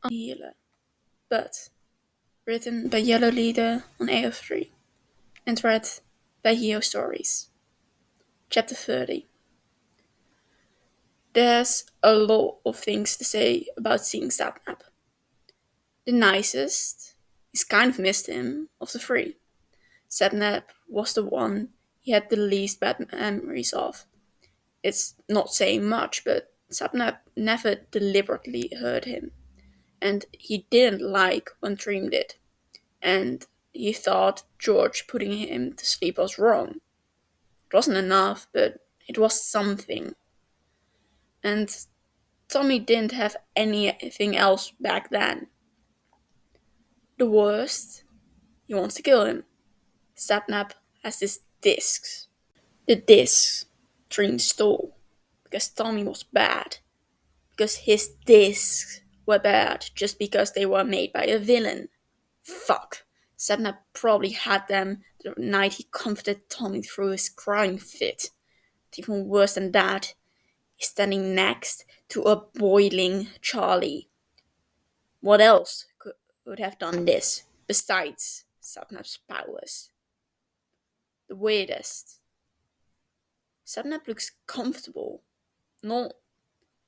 Healer, but written by Yellowleader on AO3 and read by Heo Stories. Chapter 30. There's a lot of things to say about seeing Sapnap. The nicest is kind of missed him of the three. Sapnap was the one he had the least bad memories of. It's not saying much, but Sapnap never deliberately hurt him, and he didn't like when Dream did, and he thought George putting him to sleep was wrong. It wasn't enough, but it was something. And Tommy didn't have anything else back then. The worst, he wants to kill him. Sapnap has these discs. The discs Dream stole because Tommy was bad. Because his discs were bad just because they were made by a villain. Fuck. Sapnap probably had them the night he comforted Tommy through his crying fit. But even worse than that, he's standing next to a boiling Charlie. What else could have done this besides Sapnap's powers? The weirdest. Sapnap looks comfortable. Not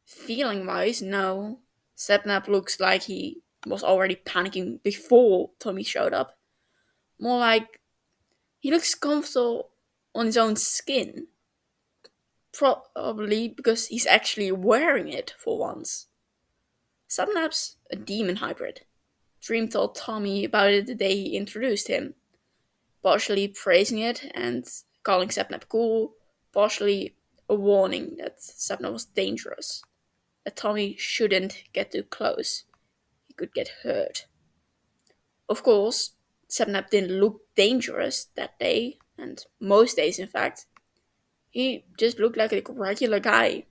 feeling wise, no. Sapnap looks like he was already panicking before Tommy showed up. More like he looks comfortable on his own skin. Probably because he's actually wearing it for once. Sapnap's a demon hybrid. Dream told Tommy about it the day he introduced him, partially praising it and calling Sapnap cool, partially a warning that Sapnap was dangerous, that Tommy shouldn't get too close. He could get hurt. Of course, Sapnap didn't look dangerous that day, and most days in fact. He just looked like a regular guy.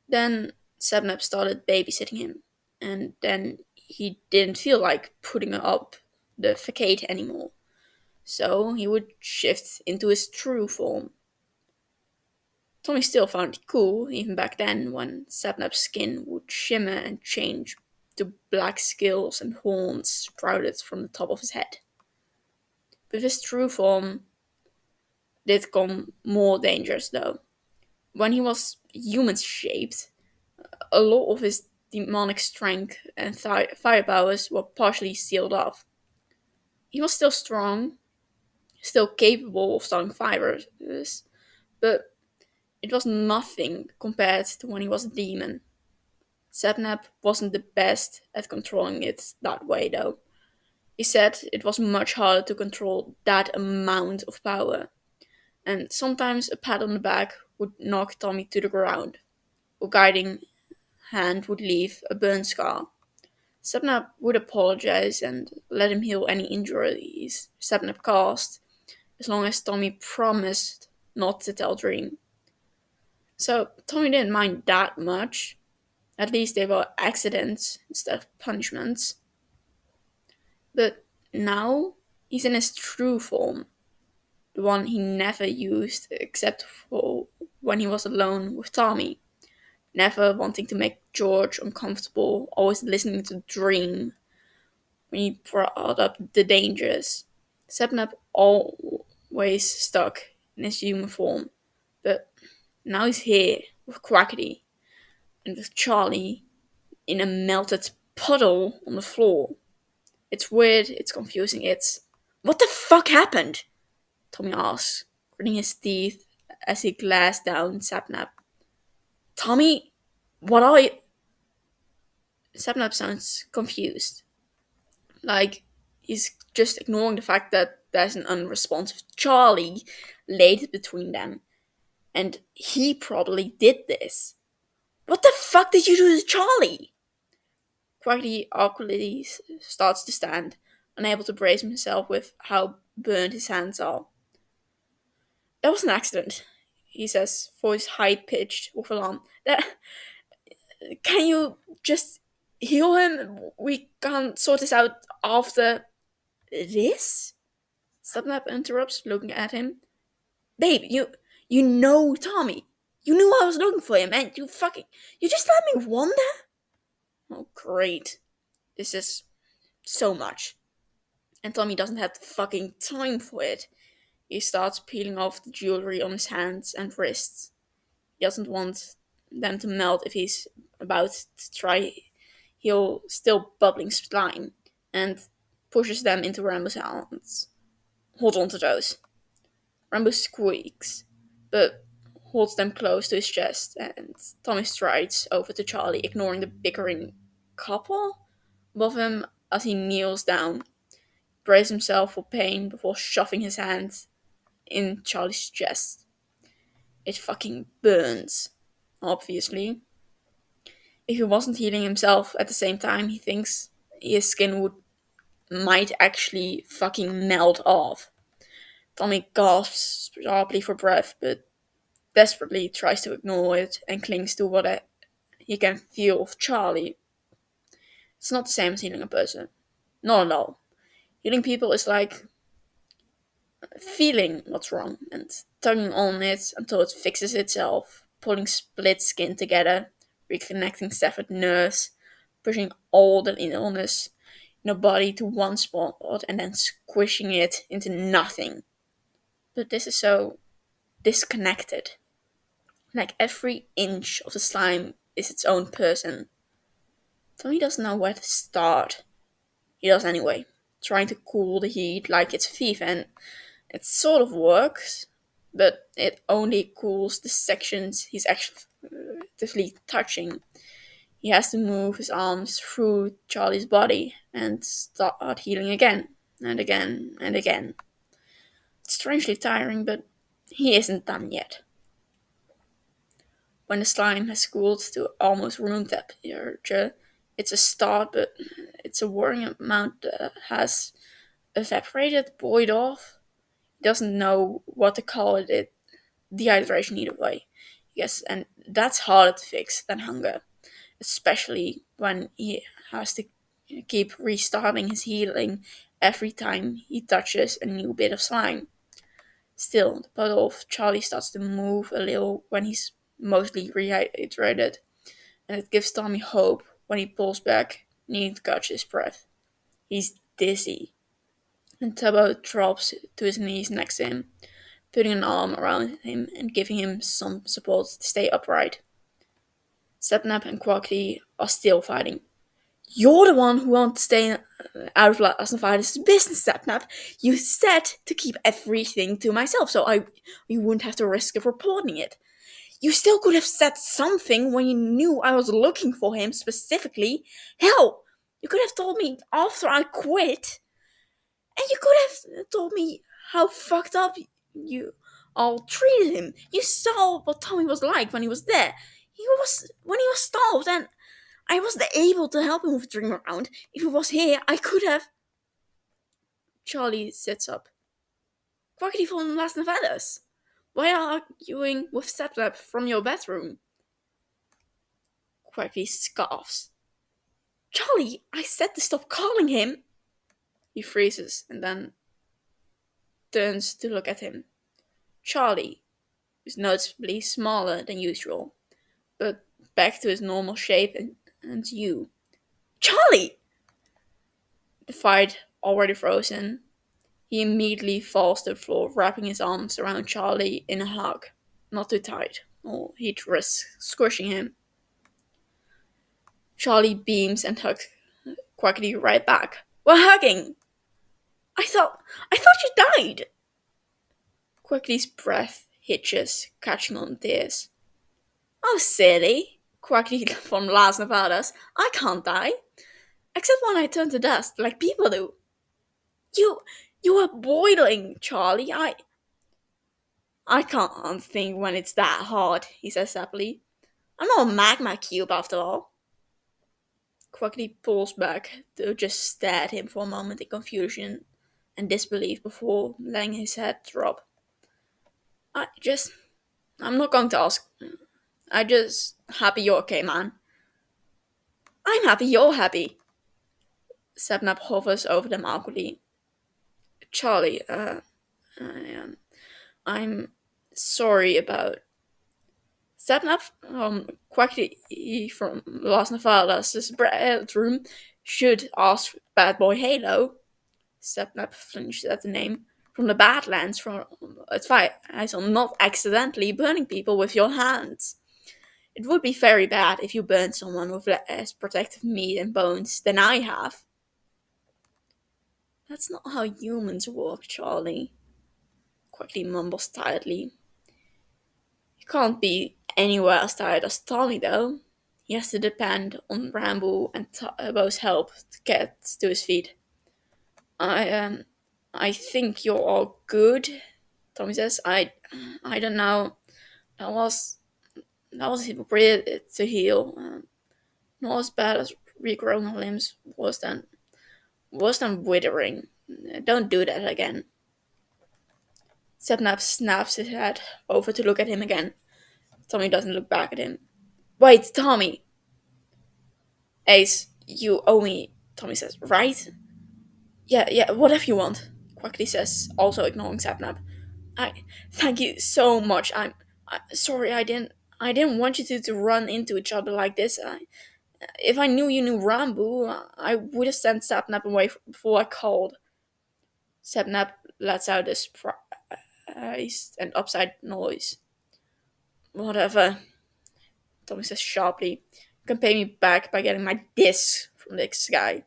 Then Sapnap started babysitting him, and then he didn't feel like putting up the facade anymore. So he would shift into his true form. Tommy still found it cool, even back then, when Sapnap's skin would shimmer and change to black scales and horns sprouted from the top of his head. With his true form did come more dangers, though. When he was human shaped, a lot of his demonic strength and fire powers were partially sealed off. He was still strong, still capable of starting fires, but it was nothing compared to when he was a demon. Sapnap wasn't the best at controlling it that way, though. He said it was much harder to control that amount of power, and sometimes a pat on the back would knock Tommy to the ground, or guiding hand would leave a burn scar. Sapnap would apologize and let him heal any injuries Sapnap caused, as long as Tommy promised not to tell Dream. So Tommy didn't mind that much. At least they were accidents instead of punishments. But now he's in his true form, the one he never used except for when he was alone with Tommy. Never wanting to make George uncomfortable, always listening to Dream when he brought up the dangers. Sapnap always stuck in his human form, but now he's here with Quackity and with Charlie in a melted puddle on the floor. It's weird, it's confusing, it's. What the fuck happened? Tommy asks, gritting his teeth as he glares down Sapnap. Tommy, what are you? Sapnap sounds confused. Like he's just ignoring the fact that there's an unresponsive Charlie laid between them. And he probably did this. What the fuck did you do to Charlie? Quackity awkwardly starts to stand, unable to brace himself with how burned his hands are. That was an accident, he says, voice high pitched with alarm. Can you just heal him? We can sort this out after this? Sapnap interrupts, looking at him. Babe, you know Tommy. You knew I was looking for him, and you just let me wander? Oh, great. This is so much. And Tommy doesn't have the fucking time for it. He starts peeling off the jewelry on his hands and wrists. He doesn't want them to melt if he's about to try. He'll still bubbling slime and pushes them into Rambo's hands. Hold on to those. Rambo squeaks, but holds them close to his chest, and Tommy strides over to Charlie, ignoring the bickering couple above him as he kneels down, braces himself for pain before shoving his hand in Charlie's chest. It fucking burns, obviously. If he wasn't healing himself at the same time, he thinks his skin would might actually fucking melt off. Tommy gasps sharply for breath, but desperately tries to ignore it and clings to what he can feel of Charlie. It's not the same as healing a person. Not at all. Healing people is like feeling what's wrong and tugging on it until it fixes itself, pulling split skin together, reconnecting severed nerves, pushing all the illness in the body to one spot and then squishing it into nothing. But this is so disconnected. Like every inch of the slime is its own person. Tommy doesn't know where to start. He does anyway, trying to cool the heat like it's a thief, and it sort of works, but it only cools the sections he's actively touching. He has to move his arms through Charlie's body and start healing again, and again, and again. It's strangely tiring, but he isn't done yet. When the slime has cooled to almost room temperature, it's a start, but it's a worrying amount that has evaporated, boiled off. He doesn't know what to call it. Dehydration either way. Yes, and that's harder to fix than hunger, especially when he has to keep restarting his healing every time he touches a new bit of slime. Still, the puddle of Charlie starts to move a little when he's mostly rehydrated, and it gives Tommy hope when he pulls back, needing to catch his breath. He's dizzy, and Tubbo drops to his knees next to him, putting an arm around him and giving him some support to stay upright. Sapnap and Quackly are still fighting. You're the one who wants to stay out of Lasnavardis' business, Sapnap. You said to keep everything to myself, so you wouldn't have to risk of reporting it. You still could have said something when you knew I was looking for him specifically. Hell, you could have told me after I quit. And you could have told me how fucked up you all treated him. You saw what Tommy was like when he was there. When he was starved, and I wasn't able to help him with dream around. If he was here, I could have. Charlie sits up. Quackity from Las Nevadas. Why are you arguing with Saplap from your bedroom? Quackity scoffs. Charlie, I said to stop calling him. He freezes and then turns to look at him. Charlie, who's noticeably smaller than usual, but back to his normal shape, and you. Charlie! The fight already frozen. He immediately falls to the floor, wrapping his arms around Charlie in a hug. Not too tight, or he'd risk squishing him. Charlie beams and hugs Quackity right back. We're hugging! I thought you died! Quackity's breath hitches, catching on tears. Oh, silly! Quackity from Las Nevadas. I can't die. Except when I turn to dust, like people do. You are boiling, Charlie. I can't think when it's that hard, he says happily. I'm not a magma cube after all. Quackity pulls back to just stare at him for a moment in confusion and disbelief before letting his head drop. I'm not going to ask. I just happy you're okay, man. I'm happy you're happy. Sapnap hovers over them awkwardly. Charlie, I, I'm sorry about Sapnap quickly from Las Nevadas' bedroom should ask Bad Boy Halo. Sapnap flinched at the name. From the Badlands, from advice on not accidentally burning people with your hands. It would be very bad if you burned someone with less protective meat and bones than I have. That's not how humans work, Charlie, quickly mumbles tiredly. You can't be anywhere as tired as Tommy, though. He has to depend on Rambo and Bo's help to get to his feet. I I think you're all good, Tommy says. I don't know. That was that was weird to heal. Not as bad as regrowing limbs. Worse than withering. Don't do that again. Sapnap snaps his head over to look at him again. Tommy doesn't look back at him. Wait, Tommy! Ace, you owe me, Tommy says, right? Yeah, whatever you want, Quackly says, also ignoring Sapnap. I thank you so much. Sorry, I didn't want you to run into each other like this. If I knew you knew Rambo, I would have sent Sapnap away before I called. Sapnap lets out a surprised and upside noise. Whatever, Tommy says sharply. You can pay me back by getting my disc from this guy.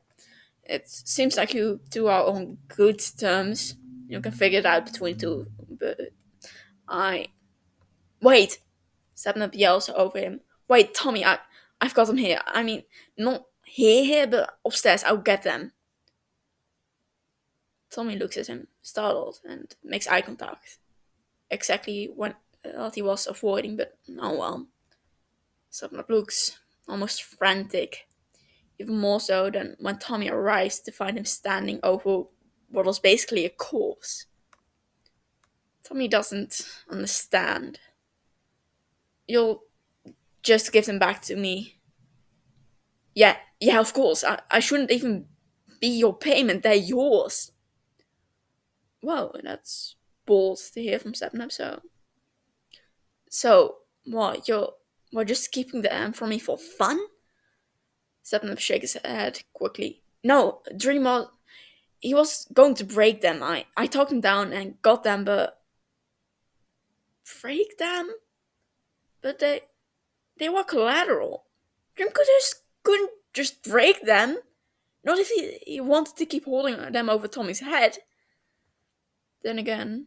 It seems like you two are on good terms. You can figure it out between two, but I. Wait! Sapnap yells over him. Wait, Tommy, I've got them here. I mean, not here, but upstairs. I'll get them. Tommy looks at him, startled, and makes eye contact. Exactly what he was avoiding, but oh well. Sapnap looks almost frantic, even more so than when Tommy arrives to find him standing over what was basically a corpse. Tommy doesn't understand. You'll just give them back to me. Yeah, of course. I shouldn't even be your payment, they're yours. Well, that's bold to hear from Sapnap, So, what, we're just keeping them from me for fun? Sapnap shakes his head quickly. No, Dreamer, he was going to break them. I talked him down and got them, but break them? But they were collateral. Dream couldn't just break them. Not if he wanted to keep holding them over Tommy's head. Then again,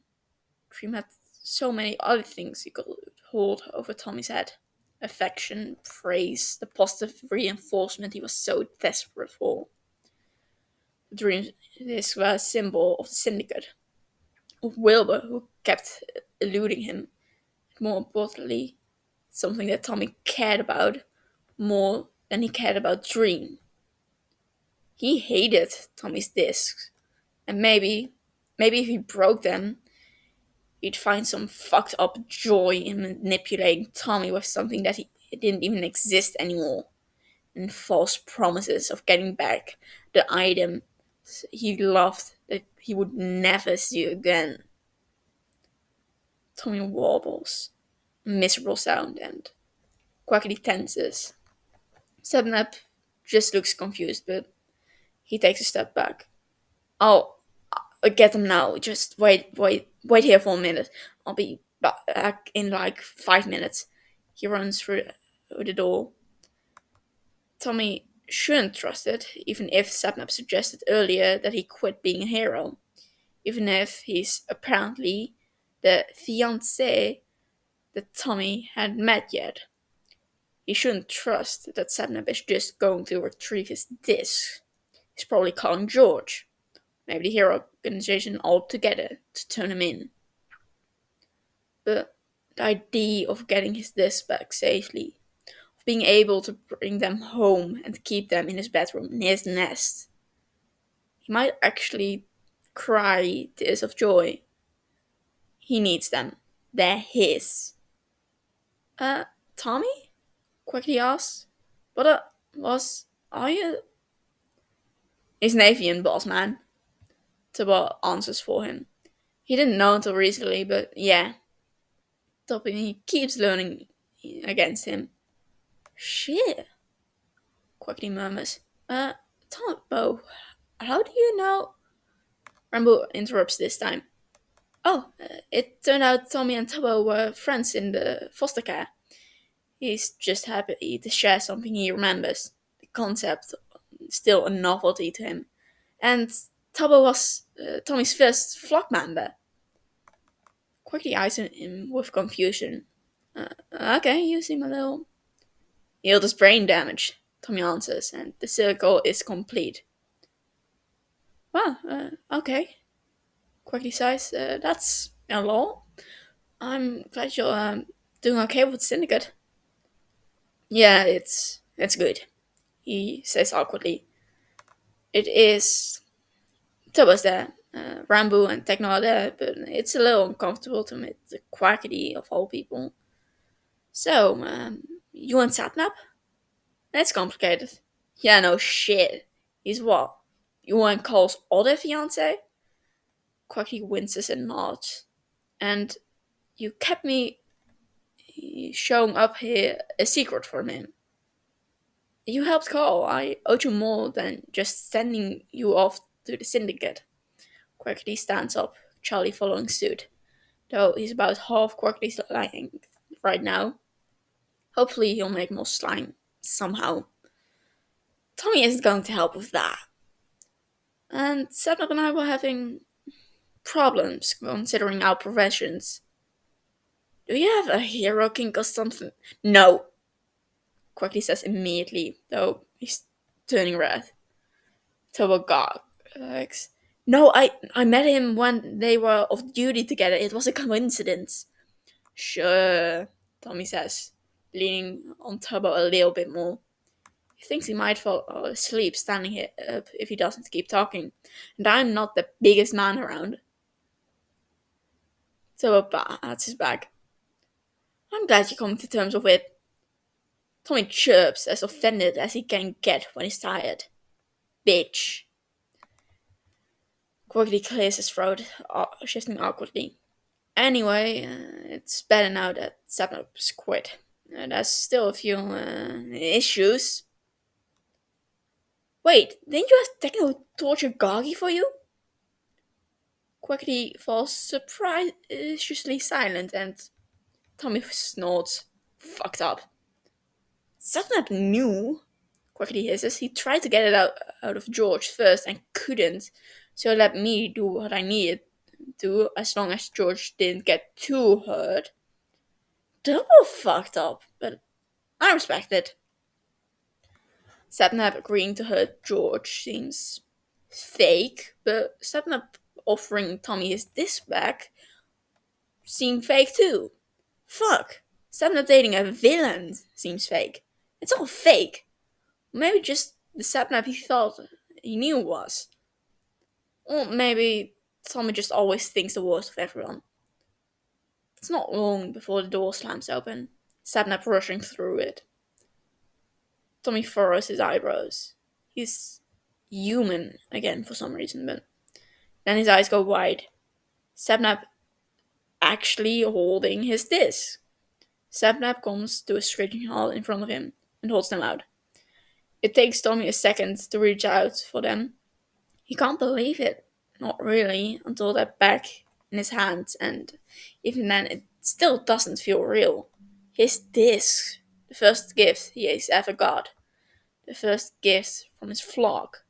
Dream had so many other things he could hold over Tommy's head. Affection, praise, the positive reinforcement he was so desperate for. Dream is a symbol of the syndicate, of Wilbur, who kept eluding him. More importantly, something that Tommy cared about more than he cared about Dream. He hated Tommy's discs, and maybe if he broke them, he'd find some fucked up joy in manipulating Tommy with something that it didn't even exist anymore, and false promises of getting back the item he loved that he would never see again. Tommy wobbles, a miserable sound, and Quackity tenses. Sapnap just looks confused, but he takes a step back. I'll get them now. Just wait here for a minute. I'll be back in like 5 minutes. He runs through the door. Tommy shouldn't trust it, even if Sapnap suggested earlier that he quit being a hero. Even if he's apparently the fiancé that Tommy hadn't met yet. He shouldn't trust that Sapnap is just going to retrieve his disc. He's probably calling George, maybe the hero organization altogether, to turn him in. But the idea of getting his disc back safely, of being able to bring them home and keep them in his bedroom near his nest, he might actually cry tears of joy. He needs them. They're his. Tommy? Quickly asked. What are you? He's Navian, boss man. Tibor answers for him. He didn't know until recently, but yeah. Tommy keeps learning against him. Shit, Quackity murmurs. Tombo, how do you know? Rambo interrupts this time. Oh, it turned out Tommy and Tubbo were friends in the foster care. He's just happy to share something he remembers. The concept is still a novelty to him. And Tubbo was Tommy's first flock member. Quickly eyes him with confusion. Okay, you seem a little. Healed his brain damage, Tommy answers, and the circle is complete. Well, okay. Quickly sighs. That's a law. I'm glad you're doing okay with Syndicate. Yeah, it's good, he says awkwardly. It is. Tubbo's there. Rambo and Techno are there, but it's a little uncomfortable to meet the Quackity of all people. So, you and Satnap? That's complicated. Yeah, no shit. He's what? You and Cole's other fiance? Quackity winces and nods. And you kept me showing up here a secret from him. You helped Cole. I owed you more than just sending you off to the syndicate. Quackity stands up, Charlie following suit, though he's about half Quackity's length right now. Hopefully he'll make more slime somehow. Tommy isn't going to help with that. And Sapnap and I were having problems considering our professions. Do you have a hero kink or something? No, Quackity says immediately, though he's turning red. Turbo gags. No, I met him when they were off duty together. It was a coincidence. Sure, Tommy says, leaning on Turbo a little bit more. He thinks he might fall asleep standing here up if he doesn't keep talking, and I'm not the biggest man around. Turbo pats his back. I'm glad you're coming to terms with it. Tommy chirps, as offended as he can get when he's tired. Bitch. Quickly clears his throat, shifting awkwardly. Anyway, it's better now that Sapnop's quit. There's still a few issues. Wait, didn't you have Techno torture Goggy for you? Quackity falls surprisingly silent and Tommy snorts. Fucked up. Sapnop knew, Quackity hisses. He tried to get it out of George first and couldn't, so let me do what I needed to as long as George didn't get too hurt. Double fucked up, but I respect it. Sapnap agreeing to hurt George seems fake, but Sapnap offering Tommy his disc back seemed fake too. Fuck. Sapnap dating a villain seems fake. It's all fake. Maybe just the Sapnap he thought he knew was. Or maybe Tommy just always thinks the worst of everyone. It's not long before the door slams open, Sapnap rushing through it. Tommy furrows his eyebrows. He's human again for some reason, but then his eyes go wide. Sapnap actually holding his disc. Sapnap comes to a screeching halt in front of him and holds them out. It takes Tommy a second to reach out for them. He can't believe it. Not really, until they're back in his hands, and even then it still doesn't feel real. His disc, the first gift he has ever got. The first gift from his flock.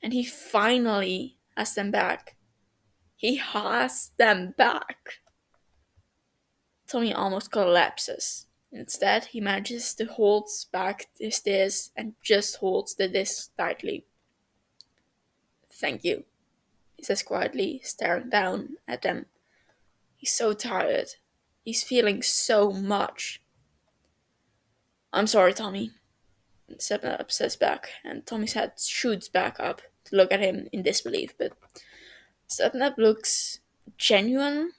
And he finally has them back. He has them back. Tommy almost collapses. Instead, he manages to hold back his disc and just holds the disc tightly. Thank you, he says quietly, staring down at them. He's so tired. He's feeling so much. I'm sorry, Tommy, Sapnap says back, and Tommy's head shoots back up to look at him in disbelief, but Sapnap looks genuine,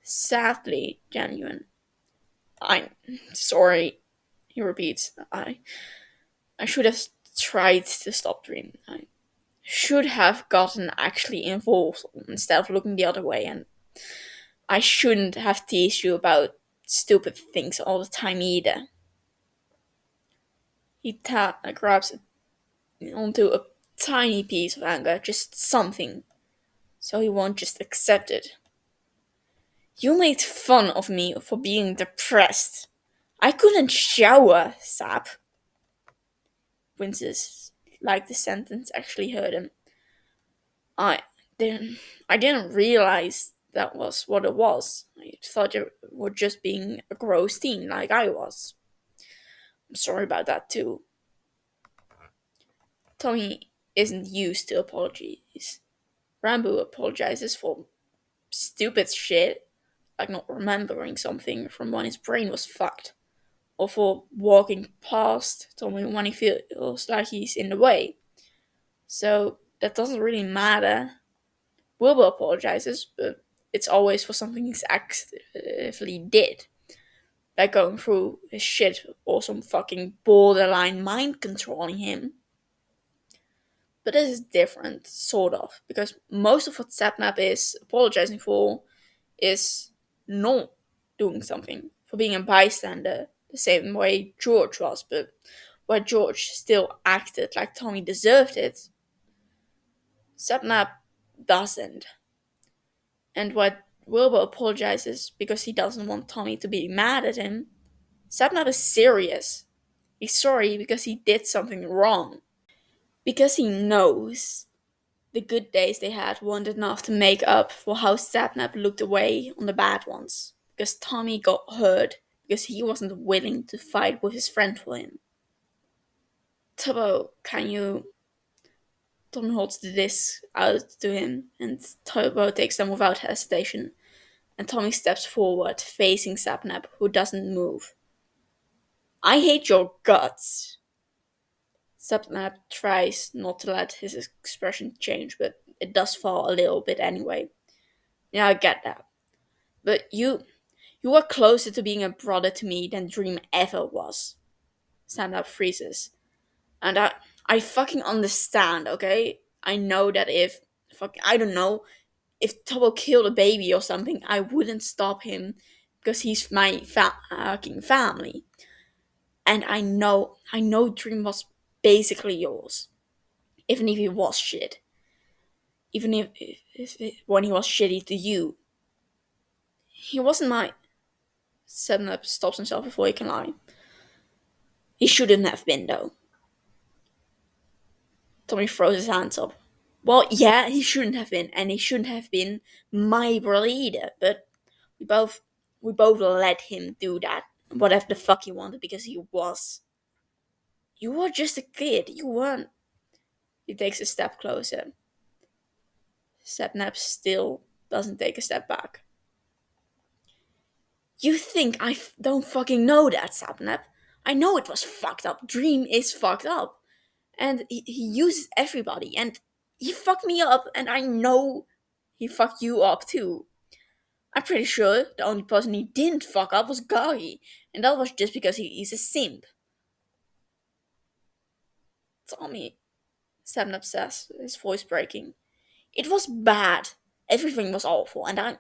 sadly genuine. I'm sorry, he repeats. I should have tried to stop Dream. I should have gotten actually involved instead of looking the other way, and I shouldn't have teased you about stupid things all the time either. He grabs onto a tiny piece of anger, just something, so he won't just accept it. You made fun of me for being depressed. I couldn't shower, sap. Winces, like the sentence actually hurt him. I didn't I didn't realize that was what it was. I thought you were just being a gross teen like I was. I'm sorry about that too. Tommy isn't used to apologies. Rambo apologizes for stupid shit, like not remembering something from when his brain was fucked, or for walking past Tommy when he feels like he's in the way. So that doesn't really matter. Wilbur apologizes, but it's always for something he's actively did, like going through his shit or some fucking borderline mind controlling him. But this is different, sort of, because most of what Sapnap is apologizing for is not doing something, for being a bystander, the same way George was, but where George still acted like Tommy deserved it, Sapnap doesn't. And what Wilbur apologizes because he doesn't want Tommy to be mad at him, Sapnap is serious. He's sorry because he did something wrong. Because he knows the good days they had weren't enough to make up for how Sapnap looked away on the bad ones. Because Tommy got hurt because he wasn't willing to fight with his friend for him. Tubbo, can you... Tommy holds the disc out to him, and Tubbo takes them without hesitation. And Tommy steps forward, facing Sapnap, who doesn't move. I hate your guts. Sapnap tries not to let his expression change, but it does fall a little bit anyway. Yeah, I get that. But you are closer to being a brother to me than Dream ever was. Sapnap freezes. And I fucking understand, okay? I know that if, I don't know, if Tubbo killed a baby or something, I wouldn't stop him because he's my fucking family. And I know Dream was basically yours. Even if he was shit. Even when he was shitty to you. He wasn't my... Sednap stops himself before he can lie. He shouldn't have been, though. Tommy throws his hands up. Well, yeah, he shouldn't have been, and he shouldn't have been my brother either, but we both let him do that. Whatever the fuck he wanted, because he was. You were just a kid, you weren't. He takes a step closer. Sapnap still doesn't take a step back. You think I don't fucking know that, Sapnap? I know it was fucked up. Dream is fucked up. And he uses everybody. And he fucked me up, and I know he fucked you up too. I'm pretty sure the only person he didn't fuck up was Gary. And that was just because he's a simp. Tommy, Sapnap says, his voice breaking. It was bad. Everything was awful, and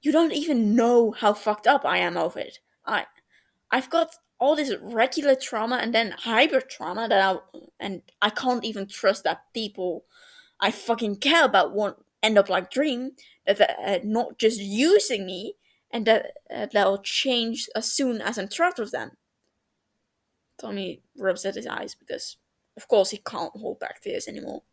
you don't even know how fucked up I am over it. I've got all this regular trauma and then hybrid trauma and I can't even trust that people I fucking care about won't end up like Dream, that they're not just using me, and that they'll change as soon as I'm trapped with them. Tommy rubs at his eyes because, of course, he can't hold back tears anymore.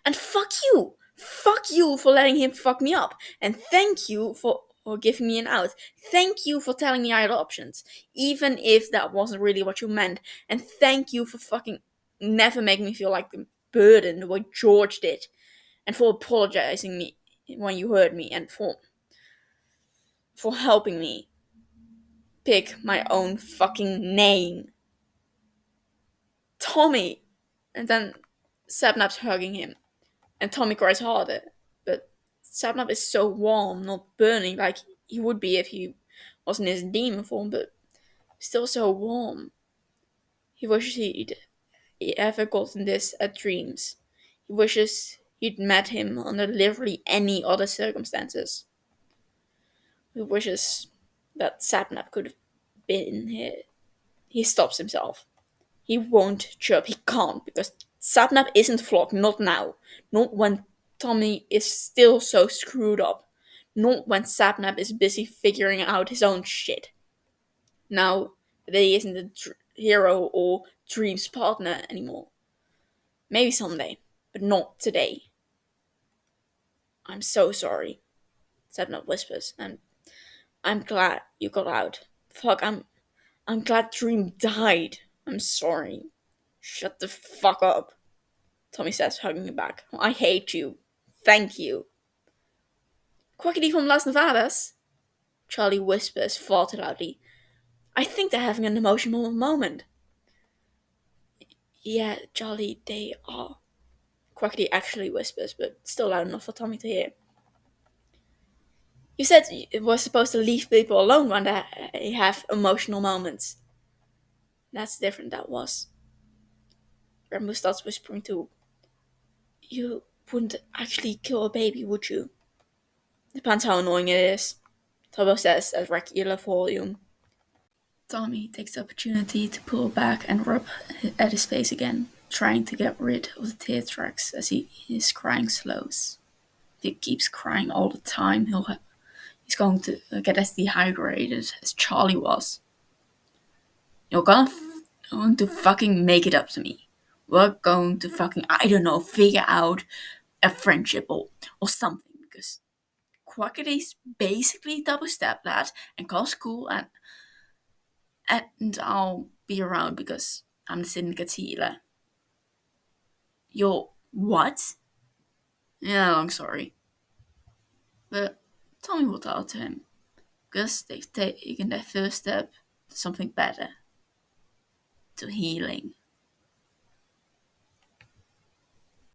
And fuck you! Fuck you for letting him fuck me up. And thank you for giving me an out. Thank you for telling me I had options. Even if that wasn't really what you meant. And thank you for fucking never making me feel like the burden the way George did. And for apologizing me when you hurt me. And for helping me pick my own fucking name. Tommy! And then Sapnap's hugging him. And Tommy cries harder. But Sapnap is so warm, not burning like he would be if he wasn't his demon form, but still so warm. He wishes he ever gotten this at Dreams. He wishes he'd met him under literally any other circumstances. He wishes that Sapnap could have been here. He stops himself. He won't chirp. He can't because Sapnap isn't flogged. Not now. Not when Tommy is still so screwed up. Not when Sapnap is busy figuring out his own shit. Now that he isn't a hero or Dream's partner anymore. Maybe someday, but not today. I'm so sorry, Sapnap whispers, and I'm glad you got out. Fuck, I'm glad Dream died. I'm sorry. Shut the fuck up, Tommy says, hugging him back. I hate you. Thank you. Quackity from Las Nevadas? Charlie whispers falter loudly. I think they're having an emotional moment. Yeah, Charlie, they are. Quackity actually whispers, but still loud enough for Tommy to hear. You said it was supposed to leave people alone when they have emotional moments. That's different, that was. Rambo starts whispering too. You wouldn't actually kill a baby, would you? Depends how annoying it is, Tobo says at regular volume. Tommy takes the opportunity to pull back and rub at his face again, trying to get rid of the tear tracks as his crying slows. If he keeps crying all the time, he's going to get as dehydrated as Charlie was. You're going to fucking make it up to me. We're going to fucking, I don't know, figure out a friendship or something, because Quackity's basically double step that and call school and I'll be around because I'm the syndicate healer. You're what? Yeah, long story. But Tommy will talk to him because they've taken their first step to something better, to healing.